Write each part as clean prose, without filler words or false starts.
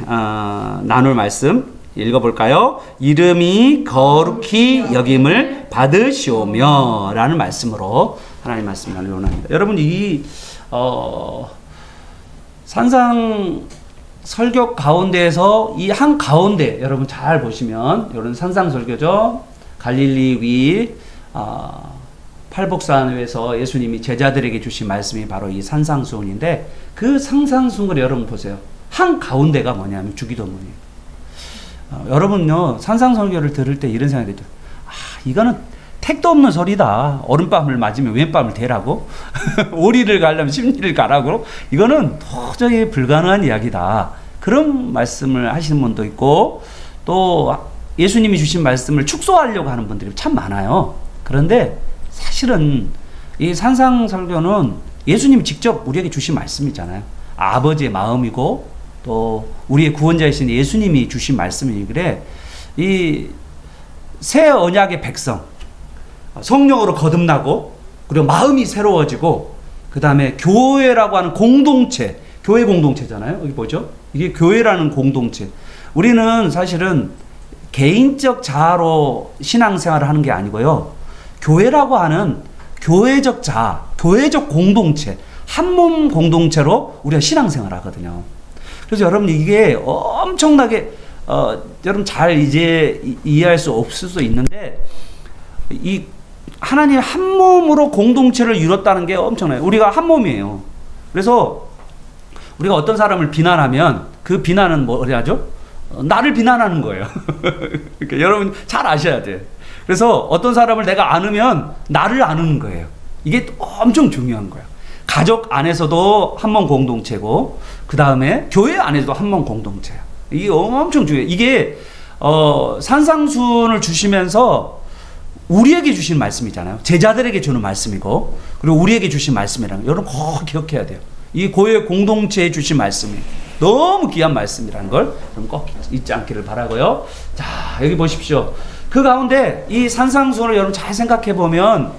나눌 말씀 읽어볼까요? 이름이 거룩히 여김을 받으시오며 라는 말씀으로 하나님 말씀 나누려고 합니다. 여러분 이 산상 설교 가운데에서 이 한 가운데 여러분 잘 보시면 이런 산상 설교죠. 갈릴리 위 팔복산에서 예수님이 제자들에게 주신 말씀이 바로 이 산상수훈인데 그 산상수훈을 여러분 보세요. 한 가운데가 뭐냐면 주기도문이에요. 여러분요 산상설교를 들을 때 이런 생각이 들어요. 이거는 택도 없는 소리다. 오른밤을 맞으면 왼밤을 대라고 오리를 가려면 십리를 가라고. 이거는 도저히 불가능한 이야기다. 그런 말씀을 하시는 분도 있고 또 예수님이 주신 말씀을 축소하려고 하는 분들이 참 많아요. 그런데 사실은 이 산상설교는 예수님이 직접 우리에게 주신 말씀이잖아요. 아버지의 마음이고 또 우리의 구원자이신 예수님이 주신 말씀이니 그래. 이 새 언약의 백성 성령으로 거듭나고 그리고 마음이 새로워지고 그 다음에 교회라고 하는 공동체, 교회 공동체잖아요. 여기 보죠. 이게 교회라는 공동체. 우리는 사실은 개인적 자아로 신앙생활을 하는 게 아니고요. 교회라고 하는 교회적 자아, 교회적 공동체, 한몸 공동체로 우리가 신앙생활을 하거든요. 그래서 여러분 이게 엄청나게 여러분 잘 이제 이해할 수 없을 수 있는데 이 하나님 한 몸으로 공동체를 이뤘다는 게 엄청나요. 우리가 한 몸이에요. 그래서 우리가 어떤 사람을 비난하면 그 비난은 뭐라 하죠? 나를 비난하는 거예요. 그러니까 여러분 잘 아셔야 돼요. 그래서 어떤 사람을 내가 안으면 나를 아는 거예요. 이게 엄청 중요한 거예요. 가족 안에서도 한 몸 공동체고 그 다음에 교회 안에서도 한 몸 공동체예요. 이게 엄청 중요해요. 이게 산상수훈을 주시면서 우리에게 주신 말씀이잖아요. 제자들에게 주는 말씀이고 그리고 우리에게 주신 말씀이라는 거 여러분 꼭 기억해야 돼요. 이 교회 공동체에 주신 말씀이 너무 귀한 말씀이라는 걸 여러분 꼭 잊지 않기를 바라고요. 자 여기 보십시오. 그 가운데 이 산상수훈을 여러분 잘 생각해 보면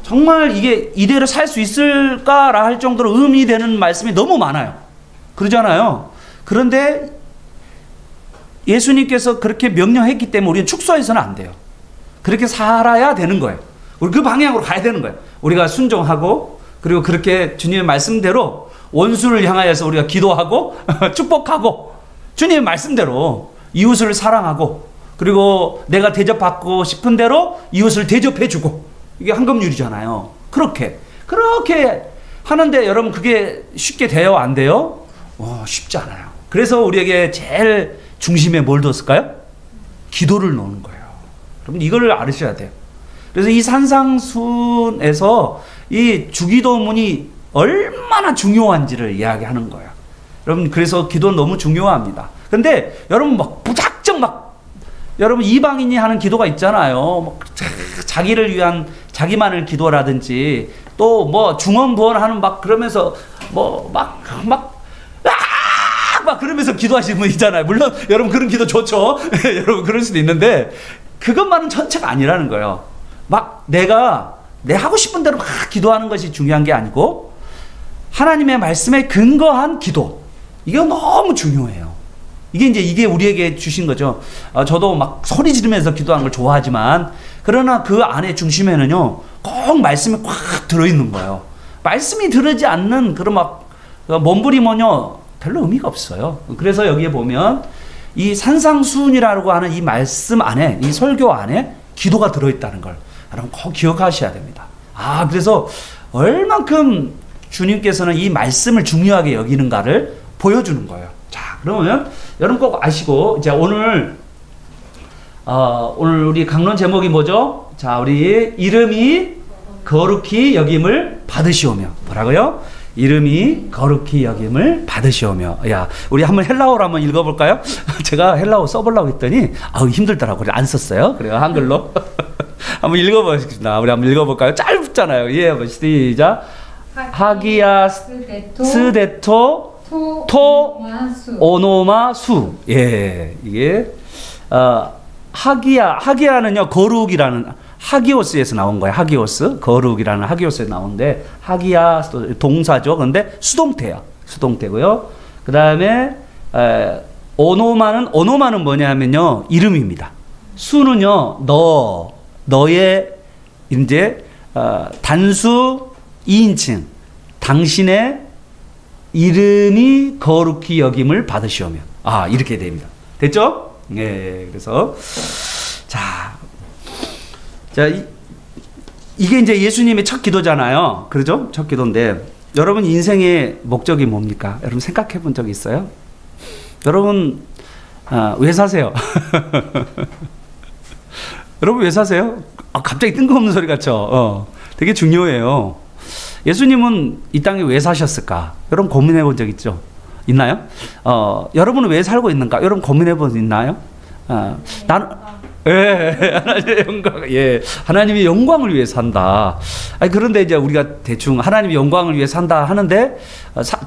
정말 이게 이대로 살 수 있을까라 할 정도로 의미되는 말씀이 너무 많아요. 그러잖아요. 그런데 예수님께서 그렇게 명령했기 때문에 우리는 축소해서는 안 돼요. 그렇게 살아야 되는 거예요. 우리 그 방향으로 가야 되는 거예요. 우리가 순종하고 그리고 그렇게 주님의 말씀대로 원수를 향하여서 우리가 기도하고 축복하고 주님의 말씀대로 이웃을 사랑하고 그리고 내가 대접받고 싶은 대로 이웃을 대접해주고 이게 황금률이잖아요. 그렇게 하는데 여러분 그게 쉽게 돼요? 안 돼요? 쉽지 않아요. 그래서 우리에게 제일 중심에 뭘 뒀을까요? 기도를 놓는 거예요. 여러분 이걸 알으셔야 돼요. 그래서 이 산상수훈에서 이 주기도문이 얼마나 중요한지를 이야기하는 거예요. 여러분 그래서 기도는 너무 중요합니다. 근데 여러분 여러분 이방인이 하는 기도가 있잖아요. 자기를 위한 자기만을 기도라든지 또 뭐 중언부언하는 그러면서 막 그러면서 기도하시는 분 있잖아요. 물론 여러분 그런 기도 좋죠. 여러분 그럴 수도 있는데 그것만은 전체가 아니라는 거예요. 내가 내 하고 싶은 대로 막 기도하는 것이 중요한 게 아니고 하나님의 말씀에 근거한 기도. 이게 너무 중요해요. 이게 우리에게 주신 거죠. 저도 막 소리 지르면서 기도하는 걸 좋아하지만 그러나 그 안에 중심에는요 꼭 말씀이 꽉 들어있는 거예요. 말씀이 들어지 않는 그런 몸부림은요 별로 의미가 없어요. 그래서 여기에 보면 이 산상수훈이라고 하는 이 말씀 안에 이 설교 안에 기도가 들어있다는 걸 여러분 꼭 기억하셔야 됩니다. 그래서 얼만큼 주님께서는 이 말씀을 중요하게 여기는가를 보여주는 거예요. 자, 그러면 여러분 꼭 아시고 이제 오늘 우리 강론 제목이 뭐죠? 자, 우리 이름이 거룩히 여김을 받으시오며 뭐라고요? 이름이 거룩히 여김을 받으시오며. 야, 우리 한번 헬라어로 한번 읽어볼까요? 제가 헬라어 써보려고 했더니 힘들더라고요. 안 썼어요. 그래요 한글로. 한번 읽어보겠습니다. 우리 한번 읽어볼까요? 짧잖아요. 예, 시작. 하기야 스데토 토 오노마 수. 예, 이게 하기야는요 거룩이라는 하기오스에서 나온 거예요. 하기오스 거룩이라는 하기오스에 나오는데 하기야 동사죠. 그런데 수동태야. 수동태고요. 그 다음에 오노마는 뭐냐면요, 이름입니다. 수는요, 너의 이제 단수 2인칭, 당신의 이름이 거룩히 여김을 받으시오며. 이렇게 됩니다. 됐죠? 예, 그래서 자, 이게 이제 예수님의 첫 기도잖아요. 그러죠? 첫 기도인데, 여러분 인생의 목적이 뭡니까? 여러분 생각해 본 적 있어요? 여러분, 왜 사세요? 여러분 왜 사세요? 갑자기 뜬금없는 소리 같죠? 되게 중요해요. 예수님은 이 땅에 왜 사셨을까? 여러분 고민해 본 적 있죠? 있나요? 여러분은 왜 살고 있는가? 여러분 고민해 본 적 있나요? 나는, 하나님의 영광, 하나님의 영광을 위해 산다. 그런데 이제 우리가 대충 하나님의 영광을 위해 산다 하는데,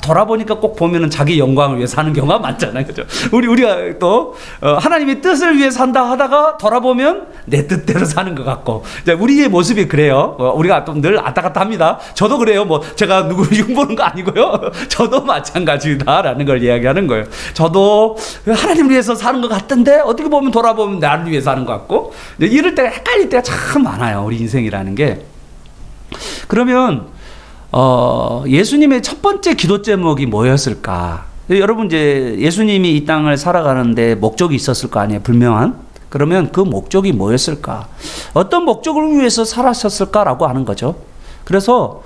돌아보니까 꼭 보면은 자기 영광을 위해 사는 경우가 많잖아요. 그죠? 우리가 또, 하나님의 뜻을 위해 산다 하다가 돌아보면 내 뜻대로 사는 것 같고, 우리의 모습이 그래요. 우리가 또 늘 왔다 갔다 합니다. 저도 그래요. 뭐, 제가 누구를 흉보는 거 아니고요. 저도 마찬가지다라는 걸 이야기하는 거예요. 저도 하나님을 위해서 사는 것 같던데, 어떻게 보면 돌아보면 나를 위해 사는 것 같고, 이럴 때가 헷갈릴 때가 참 많아요. 우리 인생이라는 게. 그러면 예수님의 첫 번째 기도 제목이 뭐였을까? 여러분 이제 예수님이 이 땅을 살아가는데 목적이 있었을 거 아니에요, 분명한. 그러면 그 목적이 뭐였을까? 어떤 목적을 위해서 살았었을까라고 하는 거죠. 그래서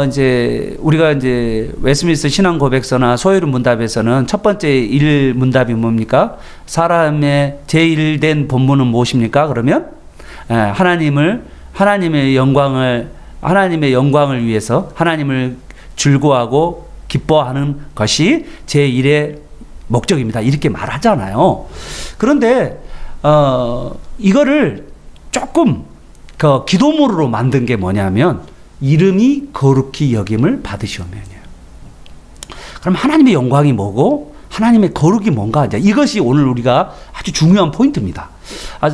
이제 우리가 이제 웨스트민스터 신앙 고백서나 소요리 문답에서는 첫 번째 1문답이 뭡니까? 사람의 제1된 본문은 무엇입니까? 그러면 하나님의 영광을 위해서 하나님을 즐거워하고 기뻐하는 것이 제1의 목적입니다. 이렇게 말하잖아요. 그런데 이거를 조금 그 기도문으로 만든 게 뭐냐면, 이름이 거룩히 여김을 받으시오면이에요. 그럼 하나님의 영광이 뭐고 하나님의 거룩이 뭔가, 이제 이것이 오늘 우리가 아주 중요한 포인트입니다.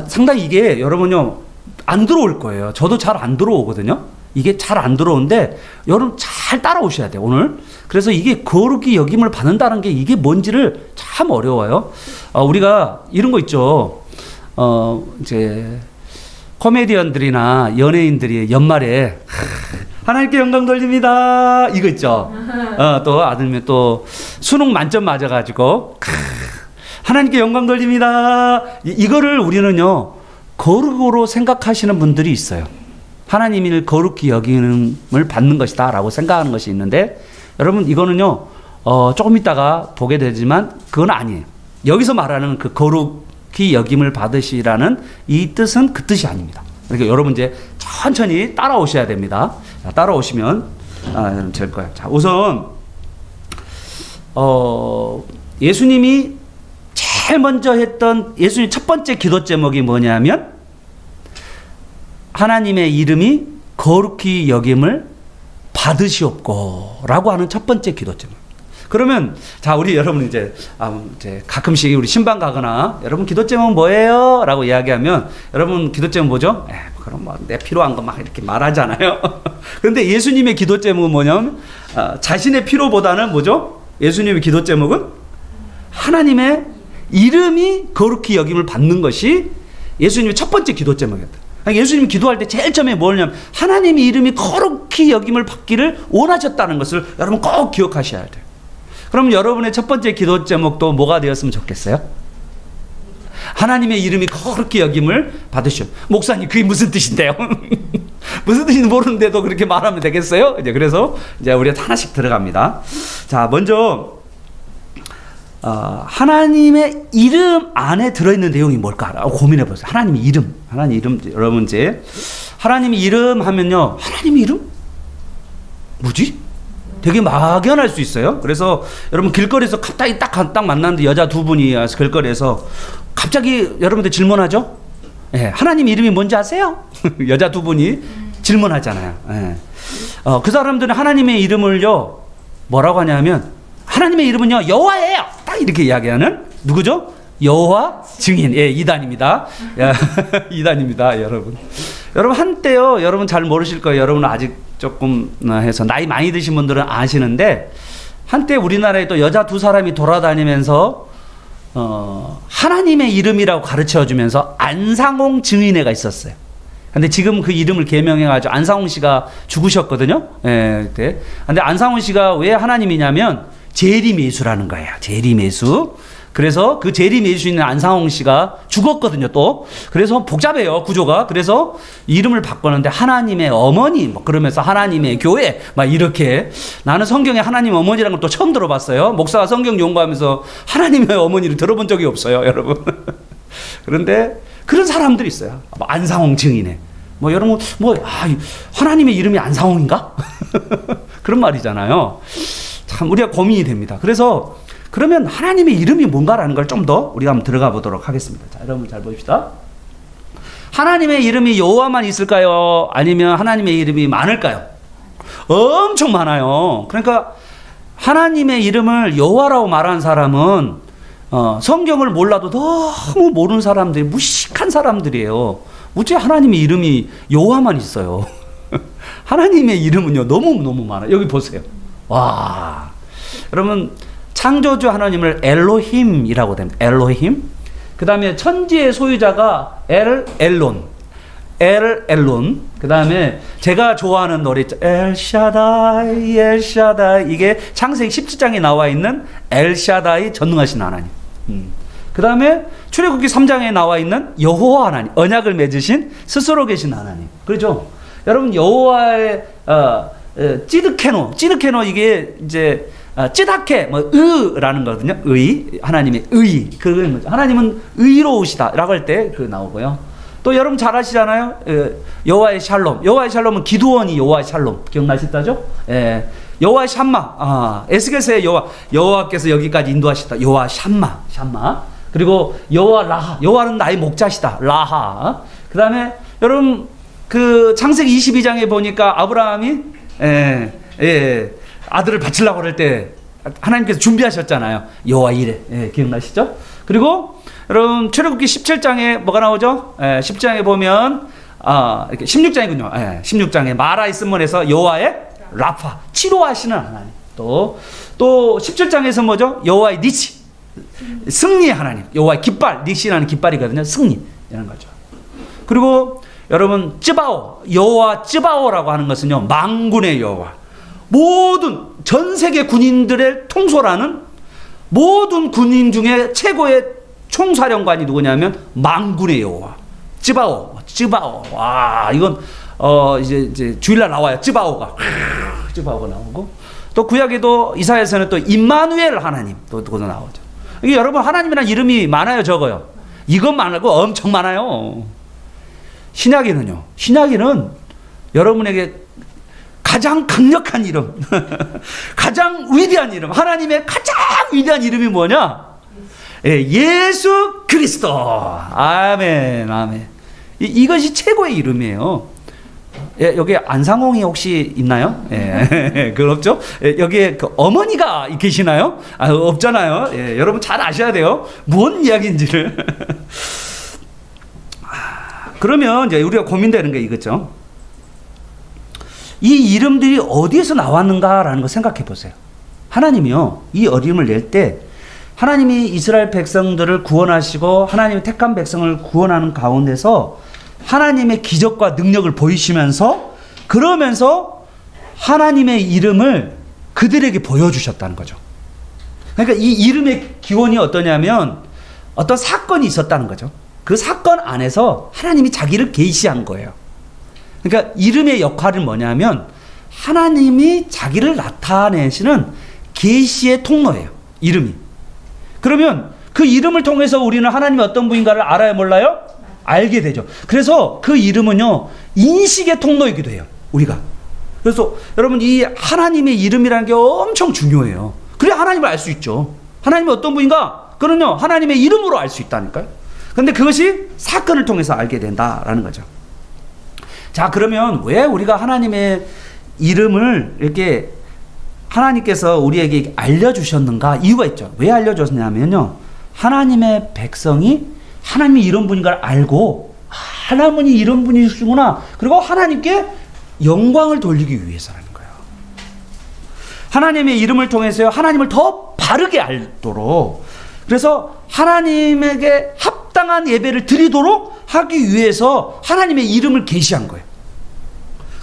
상당히 이게 여러분요 안 들어올 거예요. 저도 잘 안 들어오거든요. 이게 잘 안 들어오는데 여러분 잘 따라오셔야 돼요, 오늘. 그래서 이게 거룩히 여김을 받는다는 게 이게 뭔지를 참 어려워요. 우리가 이런 거 있죠. 이제 코미디언들이나 연예인들이 연말에 하나님께 영광 돌립니다 이거 있죠. 또 아니면 또 수능 만점 맞아가지고 하나님께 영광 돌립니다, 이거를 우리는요 거룩으로 생각하시는 분들이 있어요. 하나님을 거룩히 여김을 받는 것이다 라고 생각하는 것이 있는데, 여러분 이거는요 조금 있다가 보게 되지만 그건 아니에요. 여기서 말하는 그 거룩히 여김을 받으시라는 이 뜻은 그 뜻이 아닙니다. 그러니까 여러분 이제 천천히 따라오셔야 됩니다. 따라오시면 될 거예요. 자, 우선 예수님이 제일 먼저 했던 예수님 첫 번째 기도 제목이 뭐냐면, 하나님의 이름이 거룩히 여김을 받으시옵고 라고 하는 첫 번째 기도 제목. 그러면 자, 우리 여러분 이제 가끔씩 우리 신방 가거나 여러분 기도 제목은 뭐예요? 라고 이야기하면 여러분 기도 제목 뭐죠? 그럼 뭐 내 필요한 거 막 이렇게 말하잖아요. 그런데 예수님의 기도 제목은 뭐냐면 자신의 필요보다는 뭐죠? 예수님의 기도 제목은 하나님의 이름이 거룩히 여김을 받는 것이 예수님의 첫 번째 기도 제목이었다. 예수님이 기도할 때 제일 처음에 뭐냐면 하나님의 이름이 거룩히 여김을 받기를 원하셨다는 것을 여러분 꼭 기억하셔야 돼요. 그럼 여러분의 첫 번째 기도 제목도 뭐가 되었으면 좋겠어요? 하나님의 이름이 거룩히 여김을 받으시오. 목사님 그게 무슨 뜻인데요? 무슨 뜻인지 모르는데도 그렇게 말하면 되겠어요? 그래서 우리가 하나씩 들어갑니다. 자, 먼저 하나님의 이름 안에 들어있는 내용이 뭘까? 고민해 보세요. 하나님의 이름. 여러분 이제 하나님의 이름 하면요, 하나님의 이름? 뭐지? 되게 막연할 수 있어요. 그래서 여러분 길거리에서 갑자기 딱 만났는데 여자 두 분이 길거리에서 갑자기 여러분들 질문하죠? 하나님 이름이 뭔지 아세요? 여자 두 분이 질문하잖아요. 그 사람들은 하나님의 이름을요 뭐라고 하냐면, 하나님의 이름은요 여호와예요, 딱 이렇게 이야기하는, 누구죠? 여호와 증인. 이단입니다. 이단입니다. 여러분 한때요, 여러분 잘 모르실 거예요. 여러분 아직 조금 해서 나이 많이 드신 분들은 아시는데, 한때 우리나라에 또 여자 두 사람이 돌아다니면서 하나님의 이름이라고 가르쳐 주면서 안상홍 증인회가 있었어요. 근데 지금 그 이름을 개명해가지고 안상홍 씨가 죽으셨거든요. 예, 그때. 근데 안상홍 씨가 왜 하나님이냐면 재림예수라는 거예요. 재림예수. 그래서 그 재림예수 있는 안상홍 씨가 죽었거든요, 또. 그래서 복잡해요, 구조가. 그래서 이름을 바꿨는데 하나님의 어머니, 뭐 그러면서 하나님의 교회, 막 이렇게. 나는 성경에 하나님 어머니라는 걸 또 처음 들어봤어요. 목사가 성경 연구하면서 하나님의 어머니를 들어본 적이 없어요, 여러분. 그런데 그런 사람들이 있어요. 뭐 안상홍 증인회. 뭐 여러분, 하나님의 이름이 안상홍인가? 그런 말이잖아요. 참 우리가 고민이 됩니다. 그래서 그러면 하나님의 이름이 뭔가라는 걸 좀 더 우리가 한번 들어가 보도록 하겠습니다. 자, 여러분 잘 보십시다. 하나님의 이름이 여호와만 있을까요? 아니면 하나님의 이름이 많을까요? 엄청 많아요. 그러니까 하나님의 이름을 여호와라고 말하는 사람은 성경을 몰라도 너무 모르는 사람들이, 무식한 사람들이에요. 어째 하나님의 이름이 여호와만 있어요. 하나님의 이름은요 너무너무 많아요. 여기 보세요. 와, 여러분 창조주 하나님을 엘로힘이라고 됩니다. 엘로힘. 그 다음에 천지의 소유자가 엘론. 그 다음에 제가 좋아하는 노래 있죠. 엘샤다이, 엘샤다이. 이게 창세기 17장에 나와 있는 엘샤다이, 전능하신 하나님. 그 다음에 출애굽기 3장에 나와 있는 여호와 하나님, 언약을 맺으신 스스로 계신 하나님. 그렇죠? 여러분 여호와의 찌드케노 이게 이제 찌다케 의라는 거거든요. 하나님의 의. 그건 뭐죠? 하나님은 의로우시다라고 할 때 그 나오고요. 또 여러분 잘 아시잖아요. 여호와의 샬롬은 기드온이 여호와의 샬롬 기억나시다죠? 예. 여호와의 샴마. 에스겔서의 여호와께서 여기까지 인도하시다. 여호와 샴마. 그리고 여호와 라하. 여호와는 나의 목자시다. 라하. 그다음에 여러분 그 창세기 22장에 보니까 아브라함이 아들을 바치려고 그럴 때 하나님께서 준비하셨잖아요. 여호와 이레. 기억나시죠? 그리고 여러분 출애굽기 17장에 뭐가 나오죠? 10장에 보면 이렇게 16장이군요. 16장에 마라 이스몬에서 여호와의 라파, 치료하시는 하나님. 또 17장에서 뭐죠? 여호와의 니시, 승리의 하나님. 여호와의 깃발, 니시라는 깃발이거든요. 승리라는 거죠. 그리고 여러분 여호와 쯔바오라고 하는 것은요 만군의 여호와, 모든 전 세계 군인들의 통솔하는 모든 군인 중에 최고의 총사령관이 누구냐면 만군의 여호와 쯔바오. 와, 이건 이제 주일날 나와요. 쯔바오가 나오고, 또 구약에도 이사야서는 또 임마누엘 하나님 또 그것도 나오죠. 이게 여러분 하나님이라는 이름이 많아요, 적어요? 이것만 말고 엄청 많아요. 신약에는 여러분에게 가장 강력한 이름, 가장 위대한 이름, 하나님의 가장 위대한 이름이 뭐냐? 예수 그리스도. 아멘. 이것이 최고의 이름이에요. 여기 안상홍이 혹시 있나요? 그건 없죠? 여기에 그 어머니가 계시나요? 없잖아요. 여러분 잘 아셔야 돼요. 뭔 이야기인지를. 그러면 이제 우리가 고민되는 게 이거죠. 이 이름들이 어디에서 나왔는가라는 거 생각해 보세요. 하나님이요, 이 이름을 낼 때 하나님이 이스라엘 백성들을 구원하시고 하나님의 택한 백성을 구원하는 가운데서 하나님의 기적과 능력을 보이시면서, 그러면서 하나님의 이름을 그들에게 보여주셨다는 거죠. 그러니까 이 이름의 기원이 어떠냐면 어떤 사건이 있었다는 거죠. 그 사건 안에서 하나님이 자기를 계시한 거예요. 그러니까 이름의 역할은 뭐냐면 하나님이 자기를 나타내시는 계시의 통로예요, 이름이. 그러면 그 이름을 통해서 우리는 하나님이 어떤 분인가를 알아야 몰라요? 알게 되죠. 그래서 그 이름은요 인식의 통로이기도 해요, 우리가. 그래서 여러분 이 하나님의 이름이라는 게 엄청 중요해요. 그래야 하나님을 알 수 있죠. 하나님이 어떤 분인가? 그는요 하나님의 이름으로 알 수 있다니까요. 근데 그것이 사건을 통해서 알게 된다라는 거죠. 자, 그러면 왜 우리가 하나님의 이름을 이렇게 하나님께서 우리에게 알려주셨는가? 이유가 있죠. 왜 알려줬냐면요, 하나님의 백성이 하나님이 이런 분인 걸 알고, 하나님이 이런 분이시구나, 그리고 하나님께 영광을 돌리기 위해서라는 거예요. 하나님의 이름을 통해서 하나님을 더 바르게 알도록 그래서 하나님에게 합당한 예배를 드리도록 하기 위해서 하나님의 이름을 계시한 거예요.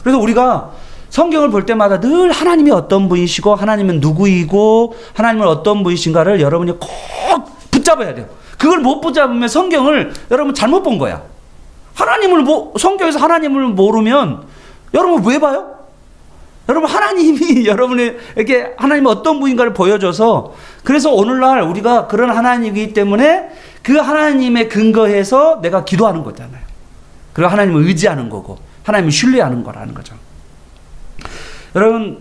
그래서 우리가 성경을 볼 때마다 늘 하나님이 어떤 분이시고 하나님은 누구이고 하나님은 어떤 분이신가를 여러분이 꼭 붙잡아야 돼요. 그걸 못 붙잡으면 성경을 여러분 잘못 본 거야. 성경에서 하나님을 모르면 여러분 왜 봐요? 여러분 하나님이 여러분에게 하나님이 어떤 분인가를 보여줘서, 그래서 오늘날 우리가 그런 하나님이기 때문에 그 하나님에 근거해서 내가 기도하는 거잖아요. 그리고 하나님을 의지하는 거고 하나님을 신뢰하는 거라는 거죠. 여러분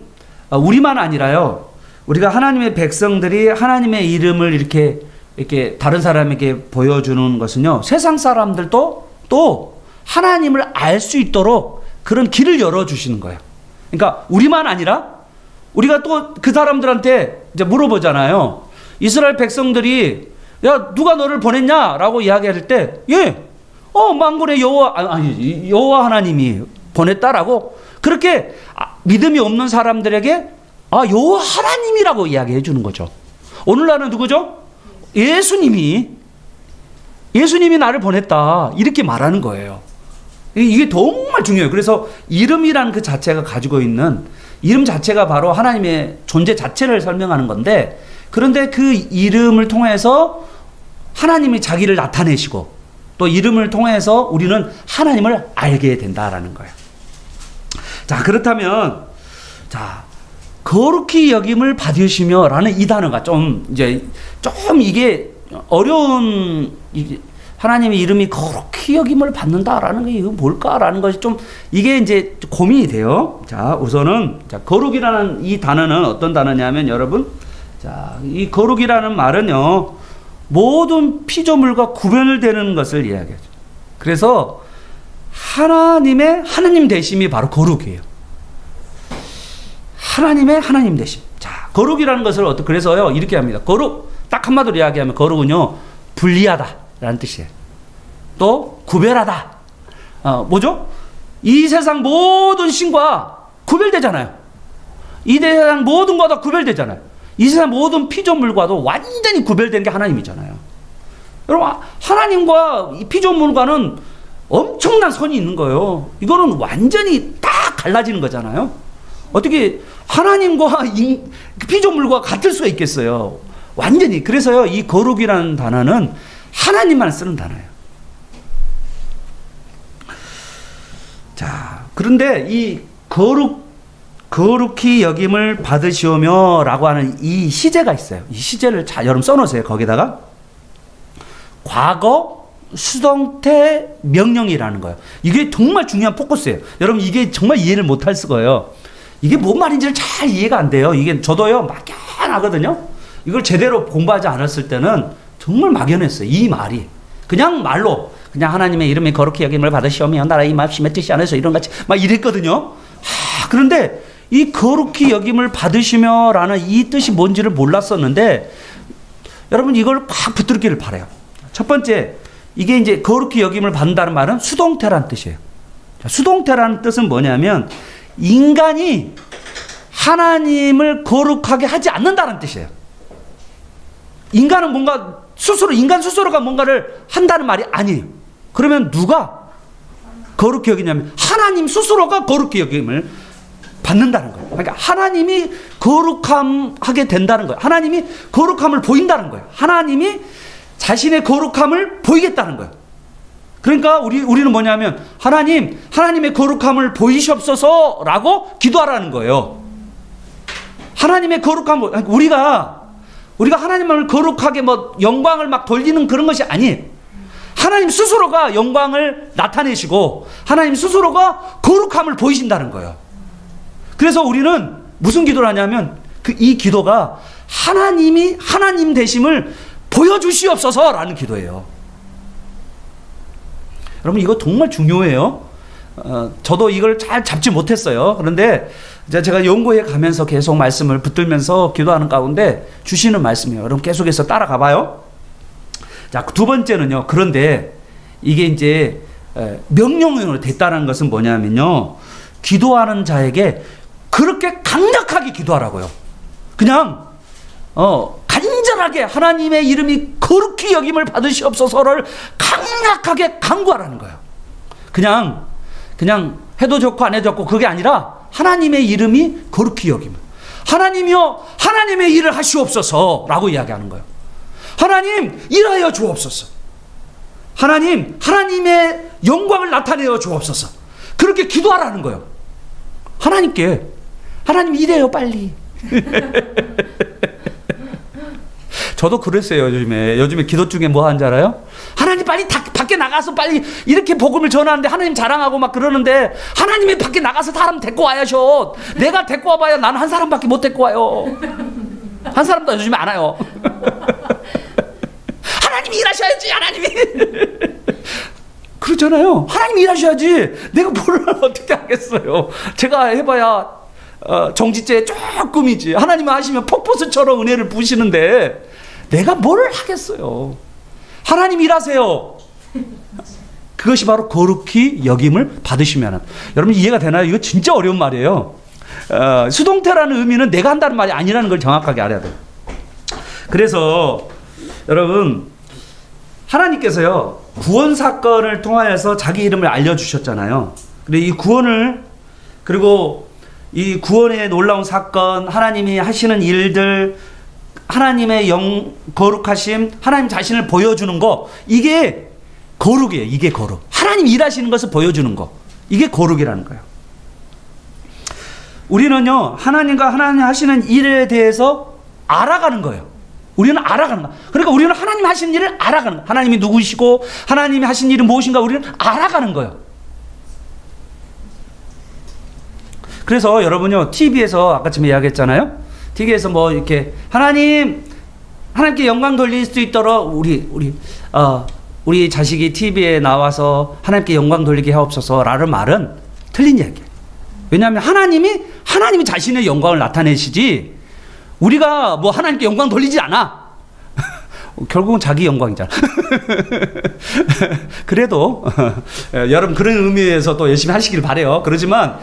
우리만 아니라요, 우리가 하나님의 백성들이 하나님의 이름을 이렇게 다른 사람에게 보여주는 것은요, 세상 사람들도 또 하나님을 알 수 있도록 그런 길을 열어주시는 거예요. 그러니까 우리만 아니라 우리가 또 그 사람들한테 이제 물어보잖아요. 이스라엘 백성들이 야 누가 너를 보냈냐라고 이야기할 때 만군의 여호와 하나님이 보냈다라고 그렇게 믿음이 없는 사람들에게 여호와 하나님이라고 이야기해 주는 거죠. 오늘날은 누구죠? 예수님이 나를 보냈다 이렇게 말하는 거예요. 이게 정말 중요해요. 그래서 이름이라는 그 자체가 가지고 있는 이름 자체가 바로 하나님의 존재 자체를 설명하는 건데, 그런데 그 이름을 통해서 하나님이 자기를 나타내시고 또 이름을 통해서 우리는 하나님을 알게 된다라는 거예요. 자, 그렇다면 거룩히 여김을 받으시며 라는 이 단어가 좀 이게 어려운, 하나님의 이름이 거룩히 여김을 받는다라는 게 이거 뭘까라는 것이 좀 이게 이제 고민이 돼요. 자, 우선은 거룩이라는 이 단어는 어떤 단어냐면 여러분, 이 거룩이라는 말은요, 모든 피조물과 구별을 되는 것을 이야기하죠. 그래서 하나님 되심이 바로 거룩이에요. 하나님의 하나님 되심. 자, 거룩이라는 것을 그래서요 이렇게 합니다. 거룩 딱 한마디로 이야기하면 거룩은요 분리하다라는 뜻이에요. 또 구별하다. 뭐죠? 이 세상 모든 신과 구별되잖아요. 이 세상 모든 것과 구별되잖아요. 이 세상 모든 피조물과도 완전히 구별된 게 하나님이잖아요. 여러분 하나님과 이 피조물과는 엄청난 선이 있는 거예요. 이거는 완전히 딱 갈라지는 거잖아요. 어떻게 하나님과 피조물과 같을 수가 있겠어요? 완전히. 그래서요 이 거룩이라는 단어는 하나님만 쓰는 단어예요. 자, 그런데 이 거룩히 여김을 받으시오며 라고 하는 이 시제가 있어요. 이 시제를 여러분 써놓으세요. 거기다가 과거 수동태 명령이라는 거예요. 이게 정말 중요한 포커스예요. 여러분 이게 정말 이해를 못할 수가요. 이게 뭔 말인지를 잘 이해가 안 돼요. 이게 저도요 막연하거든요. 이걸 제대로 공부하지 않았을 때는 정말 막연했어요. 이 말이 그냥 말로 그냥 하나님의 이름이 거룩히 여김을 받으시오며 나라의 임하심의 뜻이 안에서 이런 같이 막 이랬거든요. 그런데 이 거룩히 여김을 받으시며 라는 이 뜻이 뭔지를 몰랐었는데 여러분 이걸 팍 붙들기를 바라요. 첫 번째, 이게 이제 거룩히 여김을 받는다는 말은 수동태라는 뜻이에요. 수동태라는 뜻은 뭐냐면 인간이 하나님을 거룩하게 하지 않는다는 뜻이에요. 인간은 인간 스스로가 뭔가를 한다는 말이 아니에요. 그러면 누가 거룩히 여기냐면 하나님 스스로가 거룩히 여김을 받는다는 거예요. 그러니까 하나님이 거룩하게 된다는 거예요. 하나님이 거룩함을 보인다는 거예요. 하나님이 자신의 거룩함을 보이겠다는 거예요. 그러니까 우리는 뭐냐면 하나님의 거룩함을 보이시옵소서라고 기도하라는 거예요. 하나님의 거룩함을 우리가 하나님을 거룩하게 영광을 막 돌리는 그런 것이 아니에요. 하나님 스스로가 영광을 나타내시고 하나님 스스로가 거룩함을 보이신다는 거예요. 그래서 우리는 무슨 기도를 하냐면 이 기도가 하나님이 하나님 되심을 보여주시옵소서라는 기도예요. 여러분 이거 정말 중요해요. 저도 이걸 잘 잡지 못했어요. 그런데 제가 연구해 가면서 계속 말씀을 붙들면서 기도하는 가운데 주시는 말씀이에요. 여러분 계속해서 따라가 봐요. 자, 두 번째는요. 그런데 이게 이제 명령으로 됐다는 것은 뭐냐면요. 기도하는 자에게 그렇게 강력하게 기도하라고요. 그냥 간절하게 하나님의 이름이 거룩히 여김을 받으시옵소서를 강력하게 간구하라는 거예요. 그냥 해도 좋고 안 해도 좋고 그게 아니라 하나님의 이름이 거룩히 여김을, 하나님이여 하나님의 일을 하시옵소서라고 이야기하는 거예요. 하나님 일하여 주옵소서. 하나님 하나님의 영광을 나타내어 주옵소서. 그렇게 기도하라는 거예요. 하나님께. 하나님 일해요 빨리. 저도 그랬어요. 요즘에 기도 중에 뭐 하는 줄 알아요? 하나님 빨리 밖에 나가서 빨리 이렇게 복음을 전하는데 하나님 자랑하고 막 그러는데, 하나님이 밖에 나가서 사람 데리고 와야죠. 내가 데리고 와봐야 나는 한 사람밖에 못 데리고 와요. 한 사람도 요즘에 안 와요. 하나님이 일하셔야지. 하나님이 그렇잖아요. 하나님이 일하셔야지. 내가 뭘 어떻게 하겠어요. 제가 해봐야 정지죄 조금이지. 하나님이 하시면 폭포수처럼 은혜를 부으시는데 내가 뭘 하겠어요. 하나님 일하세요. 그것이 바로 거룩히 여김을 받으시면. 여러분 이해가 되나요? 이거 진짜 어려운 말이에요. 수동태라는 의미는 내가 한다는 말이 아니라는 걸 정확하게 알아야 돼요. 그래서 여러분, 하나님께서요 구원 사건을 통하여서 자기 이름을 알려주셨잖아요. 근데 이 구원을, 그리고 이 구원의 놀라운 사건, 하나님이 하시는 일들, 하나님의 거룩하심, 하나님 자신을 보여주는 거, 이게 거룩이에요. 이게 거룩. 하나님 일하시는 것을 보여주는 거, 이게 거룩이라는 거예요. 우리는요 하나님과 하나님 하시는 일에 대해서 알아가는 거예요. 우리는 알아가는 거예요. 그러니까 우리는 하나님 하시는 일을 알아가는 거예요. 하나님이 누구시고 하나님이 하신 일은 무엇인가 우리는 알아가는 거예요. 그래서 여러분요 TV에서 아까쯤에 이야기했잖아요. TV에서 뭐 이렇게 하나님께 영광 돌릴 수 있도록 우리 자식이 TV에 나와서 하나님께 영광 돌리게 하옵소서라는 말은 틀린 얘기예요. 왜냐하면 하나님이 자신의 영광을 나타내시지 우리가 뭐 하나님께 영광 돌리지 않아. 결국은 자기 영광이잖아. 그래도 여러분 그런 의미에서 또 열심히 하시길 바래요. 그러지만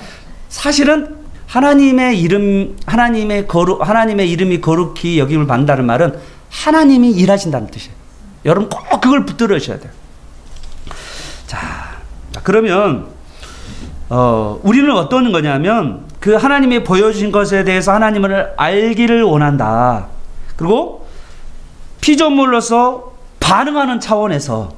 사실은 하나님의 이름이 거룩히 여김을 받는다는 말은 하나님이 일하신다는 뜻이에요. 여러분 꼭 그걸 붙들으셔야 돼요. 자, 그러면 우리는 어떤 거냐면 그 하나님이 보여주신 것에 대해서 하나님을 알기를 원한다. 그리고 피조물로서 반응하는 차원에서,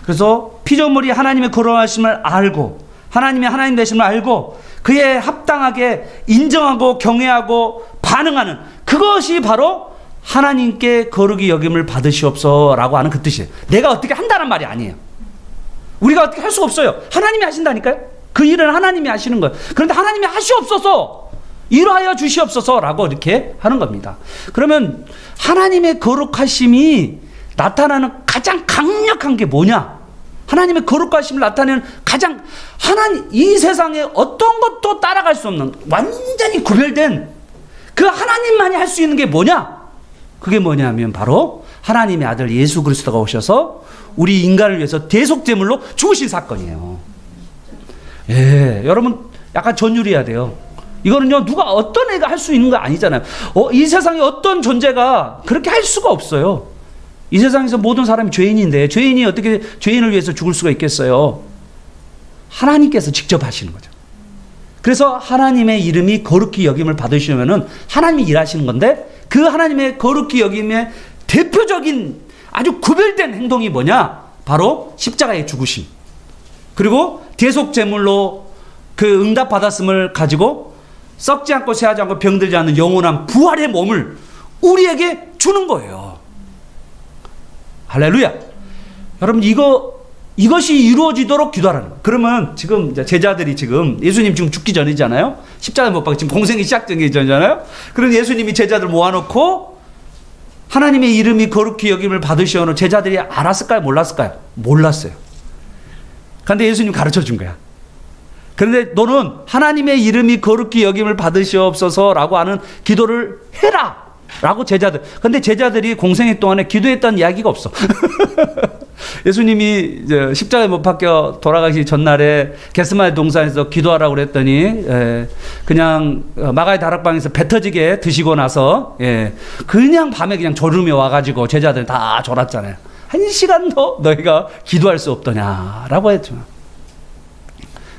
그래서 피조물이 하나님의 거룩하심을 알고 하나님의 하나님 되심을 알고 그에 합당하게 인정하고 경외하고 반응하는, 그것이 바로 하나님께 거룩히 여김을 받으시옵소서라고 하는 그 뜻이에요. 내가 어떻게 한다는 말이 아니에요. 우리가 어떻게 할 수가 없어요. 하나님이 하신다니까요. 그 일은 하나님이 하시는 거예요. 그런데 하나님이 하시옵소서, 일하여 주시옵소서라고 이렇게 하는 겁니다. 그러면 하나님의 거룩하심이 나타나는 가장 강력한 게 뭐냐? 하나님의 거룩하심을 나타내는 가장, 이 세상에 어떤 것도 따라갈 수 없는 완전히 구별된 그 하나님만이 할 수 있는 게 뭐냐? 그게 뭐냐면 바로 하나님의 아들 예수 그리스도가 오셔서 우리 인간을 위해서 대속제물로 죽으신 사건이에요. 예, 여러분 약간 전율해야 돼요. 이거는요 누가 어떤 애가 할 수 있는 거 아니잖아요. 이 세상에 어떤 존재가 그렇게 할 수가 없어요. 이 세상에서 모든 사람이 죄인인데 죄인이 어떻게 죄인을 위해서 죽을 수가 있겠어요? 하나님께서 직접 하시는 거죠. 그래서 하나님의 이름이 거룩히 여김을 받으시면은 하나님이 일하시는 건데, 그 하나님의 거룩히 여김의 대표적인 아주 구별된 행동이 뭐냐? 바로 십자가의 죽으심. 그리고 대속제물로 그 응답받았음을 가지고 썩지 않고 새하지 않고 병들지 않는 영원한 부활의 몸을 우리에게 주는 거예요. 할렐루야. 여러분 이것이 이루어지도록 기도하라는 거예요. 그러면 지금 제자들이 지금 예수님 지금 죽기 전이잖아요. 십자가 못 박고 지금 공생이 시작되기 전이잖아요. 그럼 예수님이 제자들 모아놓고 하나님의 이름이 거룩히 여김을 받으시오는 제자들이 알았을까요? 몰랐을까요? 몰랐어요. 그런데 예수님 가르쳐 준 거야. 그런데 너는 하나님의 이름이 거룩히 여김을 받으시옵소서라고 하는 기도를 해라 라고 제자들. 근데 제자들이 공생애 동안에 기도했다는 이야기가 없어. 예수님이 이제 십자가에 못 박혀 돌아가시 전날에 겟세마네 동산에서 기도하라고 그랬더니 그냥 마가의 다락방에서 배 터지게 드시고 나서 그냥 밤에 그냥 졸음이 와가지고 제자들 다 졸았잖아요. 1시간도 너희가 기도할 수 없더냐라고 했죠.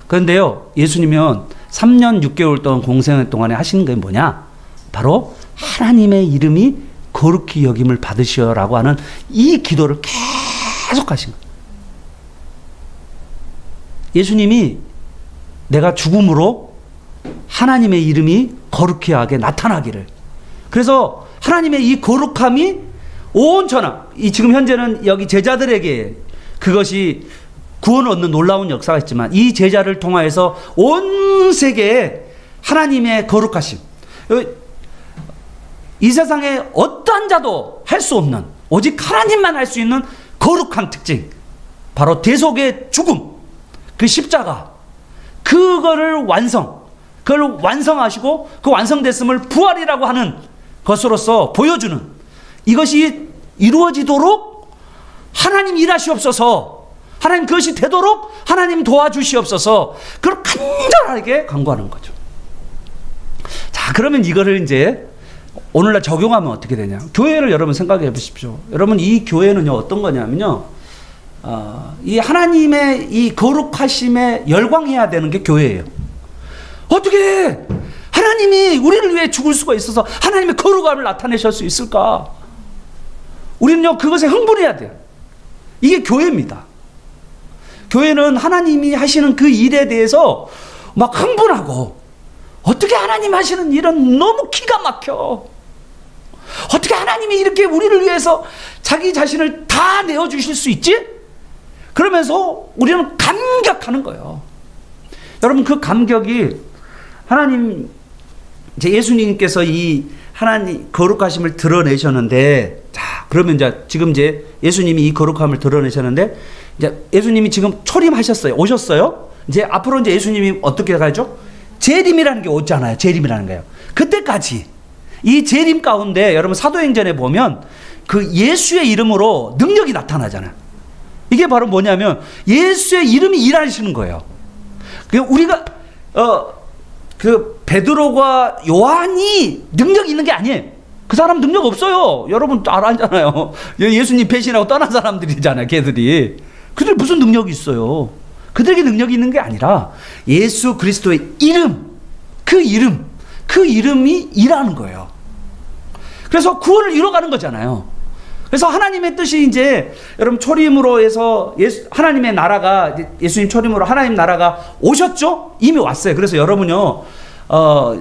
그런데요, 예수님은 3년 6개월 동안 공생의 동안에 하시는 게 뭐냐? 바로 하나님의 이름이 거룩히 여김을 받으시오라고 하는 이 기도를 계속 하신 거예요. 예수님이 내가 죽음으로 하나님의 이름이 거룩히 하게 나타나기를. 그래서 하나님의 이 거룩함이 온 천하, 이 지금 현재는 여기 제자들에게 그것이 구원을 얻는 놀라운 역사가 있지만 이 제자를 통하여서 온 세계에 하나님의 거룩하심, 이 세상에 어떠한 자도 할 수 없는 오직 하나님만 할 수 있는 거룩한 특징, 바로 대속의 죽음, 그 십자가, 그거를 그걸 완성하시고 그 완성됐음을 부활이라고 하는 것으로서 보여주는, 이것이 이루어지도록 하나님 일하시옵소서, 하나님 그것이 되도록 하나님 도와주시옵소서, 그걸 간절하게 간구하는 거죠. 자, 그러면 이거를 이제 오늘날 적용하면 어떻게 되냐? 교회를 여러분 생각해 보십시오. 여러분, 이 교회는요 어떤 거냐면요, 이 하나님의 이 거룩하심에 열광해야 되는 게 교회예요. 어떻게 하나님이 우리를 위해 죽을 수가 있어서 하나님의 거룩함을 나타내실 수 있을까? 우리는요 그것에 흥분해야 돼요. 이게 교회입니다. 교회는 하나님이 하시는 그 일에 대해서 막 흥분하고, 어떻게 하나님 하시는 일은 너무 기가 막혀, 어떻게 하나님이 이렇게 우리를 위해서 자기 자신을 다 내어주실 수 있지? 그러면서 우리는 감격하는 거예요. 여러분, 그 감격이 하나님, 이제 예수님께서 이 하나님 거룩하심을 드러내셨는데, 자, 그러면 이제 지금 이제 예수님이 이 거룩함을 드러내셨는데, 이제 예수님이 지금 초림하셨어요. 오셨어요. 이제 앞으로 이제 예수님이 어떻게 가죠? 재림이라는 게 오잖아요. 재림이라는 거예요. 그때까지 이 재림 가운데 여러분 사도행전에 보면 그 예수의 이름으로 능력이 나타나잖아요. 이게 바로 뭐냐면 예수의 이름이 일하시는 거예요. 우리가 그 베드로가 요한이 능력이 있는 게 아니에요. 그 사람 능력 없어요. 여러분 알잖아요. 예수님 배신하고 떠난 사람들이잖아요. 걔들이. 그들 무슨 능력이 있어요? 그들에게 능력이 있는 게 아니라 예수 그리스도의 이름, 그 이름이 일하는 거예요. 그래서 구원을 이뤄가는 거잖아요. 그래서 하나님의 뜻이 이제 여러분 초림으로 해서 하나님의 나라가, 예수님 초림으로 하나님 나라가 오셨죠? 이미 왔어요. 그래서 여러분요,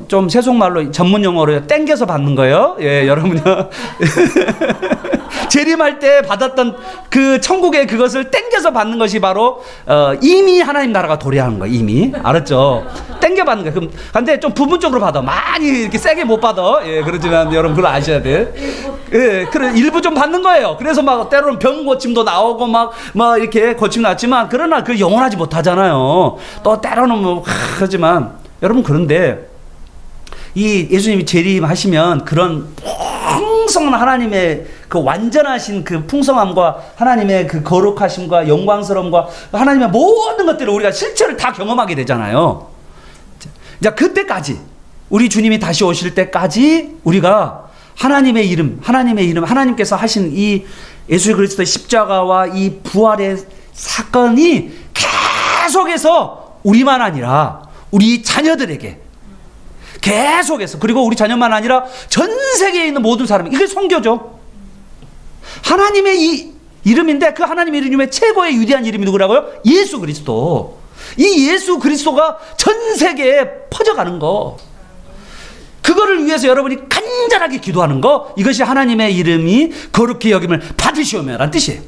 좀 세속말로 전문 용어로 땡겨서 받는 거예요. 예, 여러분요. 재림할 때 받았던 그 천국의 그것을 땡겨서 받는 것이 바로 이미 하나님 나라가 도래하는 거예요. 이미. 알았죠? 땡겨 받는 거예요. 그럼 근데 좀 부분적으로 받아. 많이 이렇게 세게 못 받아. 예, 그렇지만 여러분 그걸 아셔야 돼. 예, 그래 일부 좀 받는 거예요. 그래서 막 때로는 병 고침도 나오고 막 이렇게 고침 났지만, 그러나 그 영원하지 못하잖아요. 또 때로는 뭐 하지만 여러분, 그런데 이 예수님이 재림하시면 그런 풍성한 하나님의 그 완전하신 그 풍성함과 하나님의 그 거룩하심과 영광스러움과 하나님의 모든 것들을 우리가 실체를 다 경험하게 되잖아요. 자, 그때까지 우리 주님이 다시 오실 때까지 우리가 하나님의 이름, 하나님께서 하신 이 예수 그리스도의 십자가와 이 부활의 사건이 계속해서 우리만 아니라 우리 자녀들에게 계속해서, 그리고 우리 자녀만 아니라 전 세계에 있는 모든 사람, 이게 선교죠. 하나님의 이 이름인데 그 하나님의 이름의 최고의 위대한 이름이 누구라고요? 예수 그리스도. 이 예수 그리스도가 전 세계에 퍼져가는 거, 그거를 위해서 여러분이 간절하게 기도하는 거, 이것이 하나님의 이름이 거룩히 여김을 받으시오며라는 뜻이에요.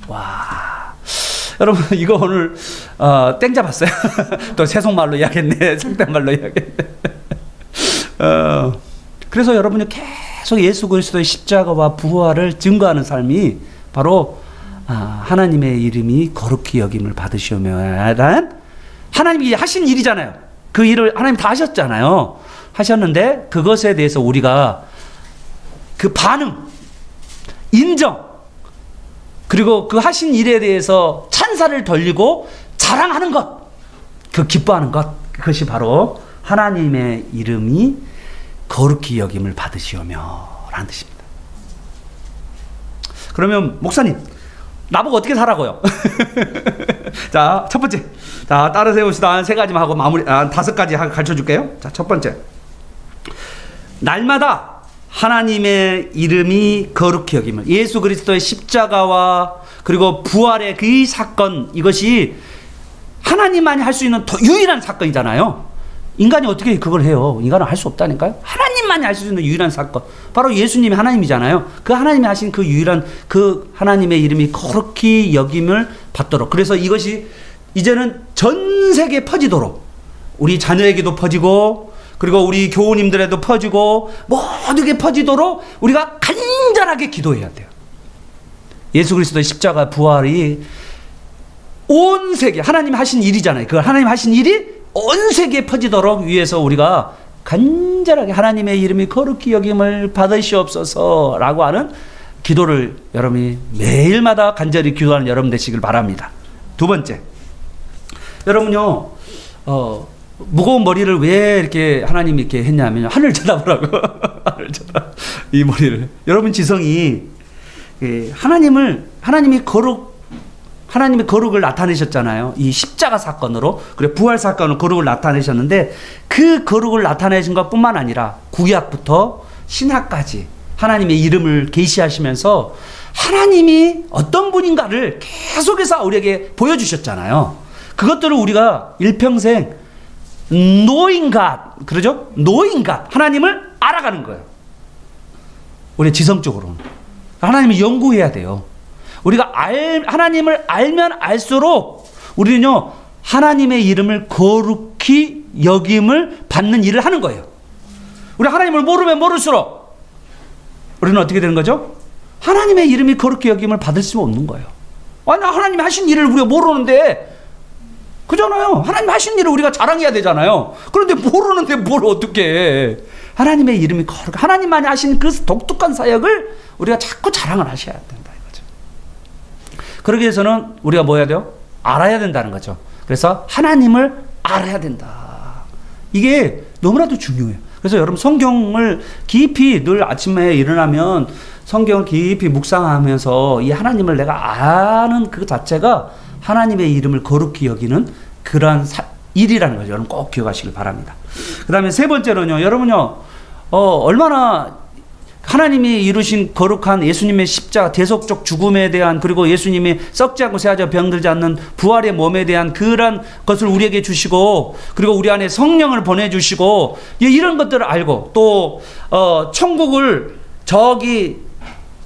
와, 여러분 이거 오늘 땡 잡았어요. 또 세속말로 이야기했네. 상대말로 이야기했네. 그래서 여러분이 계속 예수 그리스도의 십자가와 부활을 증거하는 삶이 바로 하나님의 이름이 거룩히 여김을 받으시오며라는 하나님이 하신 일이잖아요. 그 일을 하나님 다 하셨잖아요. 하셨는데 그것에 대해서 우리가 그 반응, 인정, 그리고 그 하신 일에 대해서 찬사를 돌리고 자랑하는 것, 그 기뻐하는 것, 그것이 바로 하나님의 이름이 거룩히 여김을 받으시오며 라는 뜻입니다. 그러면 목사님, 나보고 어떻게 살라고요? 자, 첫 번째. 자, 따라서 봅시다. 세 가지만 하고 마무리, 다섯 가지 가르쳐 줄게요. 자, 첫 번째. 날마다 하나님의 이름이 거룩히 여김을, 예수 그리스도의 십자가와 그리고 부활의 그 사건, 이것이 하나님만이 할 수 있는 유일한 사건이잖아요. 인간이 어떻게 그걸 해요? 인간은 할 수 없다니까요. 하나님만이 할 수 있는 유일한 사건, 바로 예수님이 하나님이잖아요. 그 하나님이 하신 그 유일한 그 하나님의 이름이 거룩히 여김을 받도록, 그래서 이것이 이제는 전 세계에 퍼지도록, 우리 자녀에게도 퍼지고 그리고 우리 교우님들에도 퍼지고 모두에게 퍼지도록 우리가 간절하게 기도해야 돼요. 예수 그리스도의 십자가 부활이 온 세계, 하나님 하신 일이잖아요. 그 하나님 하신 일이 온 세계에 퍼지도록 위해서 우리가 간절하게 하나님의 이름이 거룩히 여김을 받으시옵소서 라고 하는 기도를 여러분이 매일마다 간절히 기도하는 여러분 되시길 바랍니다. 두 번째, 여러분요, 무거운 머리를 왜 이렇게 하나님이 이렇게 했냐면, 하늘 쳐다보라고. 하늘 쳐다. 이 머리를. 여러분 지성이, 하나님이 거룩을 나타내셨잖아요. 이 십자가 사건으로. 그래, 부활 사건으로 거룩을 나타내셨는데, 그 거룩을 나타내신 것 뿐만 아니라 구약부터 신약까지 하나님의 이름을 계시하시면서 하나님이 어떤 분인가를 계속해서 우리에게 보여주셨잖아요. 그것들을 우리가 일평생 knowing God, 그러죠? knowing God, 하나님을 알아가는 거예요. 우리 지성적으로는. 하나님을 연구해야 돼요. 우리가 하나님을 알면 알수록 우리는요, 하나님의 이름을 거룩히 여김을 받는 일을 하는 거예요. 우리 하나님을 모르면 모를수록 우리는 어떻게 되는 거죠? 하나님의 이름이 거룩히 여김을 받을 수 없는 거예요. 아니, 하나님이 하신 일을 우리가 모르는데, 그잖아요. 하나님 하신 일을 우리가 자랑해야 되잖아요. 그런데 모르는데 뭘 어떻게 해. 하나님의 이름이 거룩, 하나님만이 하신 그 독특한 사역을 우리가 자꾸 자랑을 하셔야 된다 이거죠. 그러기 위해서는 우리가 뭐 해야 돼요? 알아야 된다는 거죠. 그래서 하나님을 알아야 된다. 이게 너무나도 중요해요. 그래서 여러분 성경을 깊이 늘 아침에 일어나면 성경을 깊이 묵상하면서 이 하나님을 내가 아는 그 자체가 하나님의 이름을 거룩히 여기는 그러한 일이라는 거죠. 여러분 꼭 기억하시길 바랍니다. 그 다음에 세 번째로는요, 여러분요, 얼마나 하나님이 이루신 거룩한 예수님의 십자가 대속적 죽음에 대한, 그리고 예수님이 썩지 않고 새하지 병들지 않는 부활의 몸에 대한 그런 것을 우리에게 주시고, 그리고 우리 안에 성령을 보내주시고, 이런 것들을 알고, 또 천국을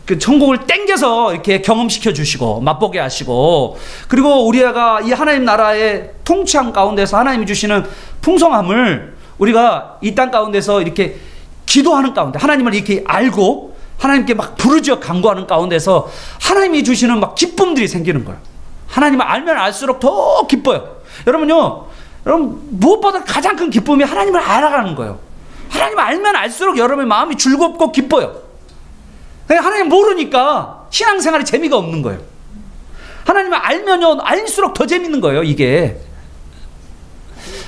그 천국을 땡겨서 이렇게 경험시켜 주시고 맛보게 하시고, 그리고 우리가 이 하나님 나라의 통치함 가운데서 하나님이 주시는 풍성함을 우리가 이 땅 가운데서 이렇게 기도하는 가운데 하나님을 이렇게 알고 하나님께 막 부르짖어 간구하는 가운데서 하나님이 주시는 막 기쁨들이 생기는 거예요. 하나님을 알면 알수록 더 기뻐요. 여러분 무엇보다 가장 큰 기쁨이 하나님을 알아가는 거예요. 하나님을 알면 알수록 여러분의 마음이 즐겁고 기뻐요. 하나님 모르니까 신앙생활에 재미가 없는 거예요. 하나님을 알면요, 알수록 더 재밌는 거예요. 이게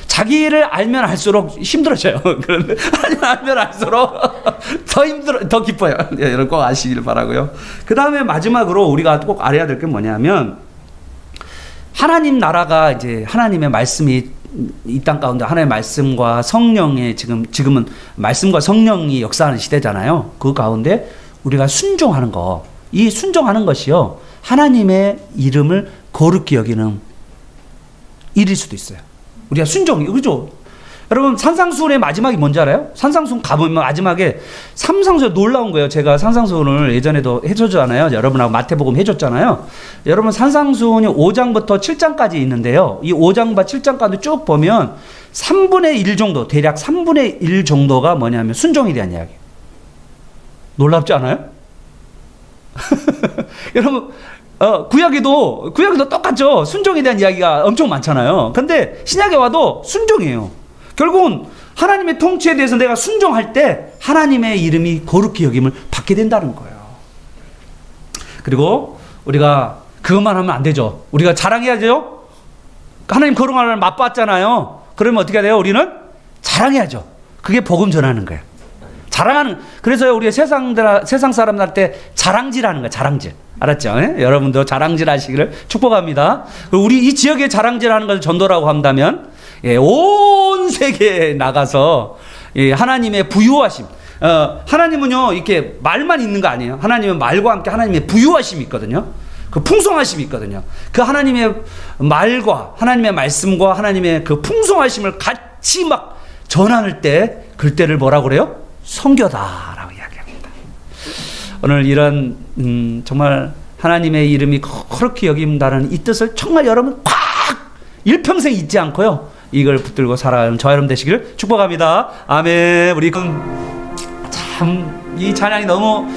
자기를 알면 알수록 힘들어져요. 그런데 하나님을 알면 알수록 더 기뻐요. 여러분 꼭 아시길 바라고요. 그 다음에 마지막으로 우리가 꼭 알아야 될 게 뭐냐면, 하나님 나라가 이제 하나님의 말씀이 이 땅 가운데 하나님의 말씀과 성령의 지금은 말씀과 성령이 역사하는 시대잖아요. 그 가운데 우리가 순종하는 거, 이 순종하는 것이요, 하나님의 이름을 거룩히 여기는 일일 수도 있어요. 우리가 그죠? 여러분 산상수훈의 마지막이 뭔지 알아요? 산상수훈 가보면 마지막에 산상수훈 놀라운 거예요. 제가 산상수훈을 예전에도 해줬잖아요. 여러분하고 마태복음 해줬잖아요. 여러분 산상수훈이 5장부터 7장까지 있는데요. 이 5장과 7장까지 쭉 보면 3분의 1 정도, 대략 3분의 1 정도가 뭐냐면 순종에 대한 이야기. 놀랍지 않아요? 여러분, 구약에도 똑같죠. 순종에 대한 이야기가 엄청 많잖아요. 근데 신약에 와도 순종이에요. 결국은 하나님의 통치에 대해서 내가 순종할 때 하나님의 이름이 거룩히 여김을 받게 된다는 거예요. 그리고 우리가 그것만 하면 안 되죠. 우리가 자랑해야죠. 하나님 거룩함을 맛봤잖아요. 그러면 어떻게 돼요? 우리는 자랑해야죠. 그게 복음 전하는 거예요. 자랑하는. 그래서 우리가 세상 사람들한테 자랑질하는 거예요. 자랑질. 알았죠? 예? 여러분도 자랑질 하시기를 축복합니다. 우리 이 지역에 자랑질하는 걸 전도라고 한다면, 예, 온 세계에 나가서, 예, 하나님의 부유하심. 하나님은요, 이렇게 말만 있는 거 아니에요. 하나님은 말과 함께 하나님의 부유하심이 있거든요. 그 풍성하심이 있거든요. 그 하나님의 말과 하나님의 말씀과 하나님의 그 풍성하심을 같이 막 전하는 때, 그때를 뭐라고 그래요? 선교다라고 이야기합니다. 오늘 이런 정말 하나님의 이름이 거룩히 여김다는 이 뜻을 정말 여러분 꽉 일평생 잊지 않고요, 이걸 붙들고 살아가는 저 여러분 되시기를 축복합니다. 아멘. 우리 참 이 찬양이 너무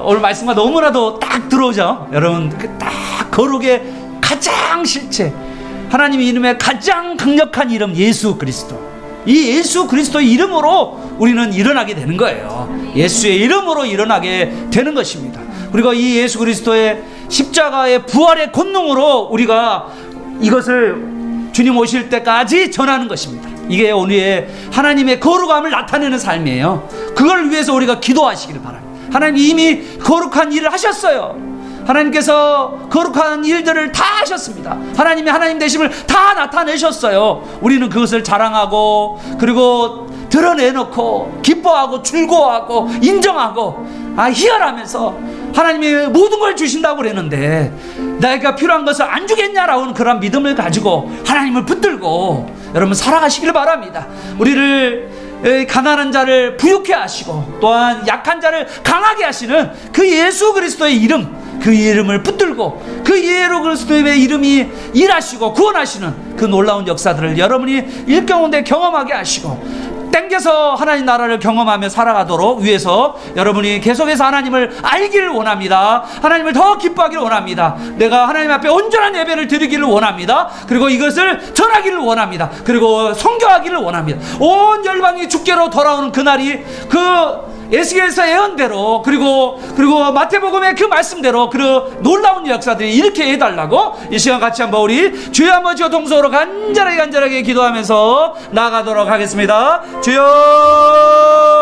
오늘 말씀과 너무나도 딱 들어오죠. 여러분 딱 거룩의 가장 실체, 하나님의 이름의 가장 강력한 이름 예수 그리스도. 이 예수 그리스도의 이름으로 우리는 일어나게 되는 거예요. 예수의 이름으로 일어나게 되는 것입니다. 그리고 이 예수 그리스도의 십자가의 부활의 권능으로 우리가 이것을 주님 오실 때까지 전하는 것입니다. 이게 우리의 하나님의 거룩함을 나타내는 삶이에요. 그걸 위해서 우리가 기도하시기를 바랍니다. 하나님 이미 거룩한 일을 하셨어요. 하나님께서 거룩한 일들을 다 하셨습니다. 하나님의 하나님 되심을 다 나타내셨어요. 우리는 그것을 자랑하고 그리고 드러내놓고 기뻐하고 즐거워하고 인정하고 희열하면서 하나님이 모든 걸 주신다고 그랬는데 내가 필요한 것을 안 주겠냐라는 그런 믿음을 가지고 하나님을 붙들고 여러분 살아가시길 바랍니다. 우리를 가난한 자를 부유케 하시고 또한 약한 자를 강하게 하시는 그 예수 그리스도의 이름, 그 이름을 붙들고 그 예수 그리스도의 이름이 일하시고 구원하시는 그 놀라운 역사들을 여러분이 일가운데 경험하게 하시고 땡겨서 하나님 나라를 경험하며 살아가도록 위해서 여러분이 계속해서 하나님을 알기를 원합니다. 하나님을 더 기뻐하기를 원합니다. 내가 하나님 앞에 온전한 예배를 드리기를 원합니다. 그리고 이것을 전하기를 원합니다. 그리고 선교하기를 원합니다. 온 열방이 주께로 돌아오는 그날이 그 에스겔서 예언대로 그리고 마태복음의 그 말씀대로 그 놀라운 역사들이 이렇게 해달라고 이 시간 같이 한번 우리 주여 아버지와 동서로 간절하게 기도하면서 나아가도록 하겠습니다. 주여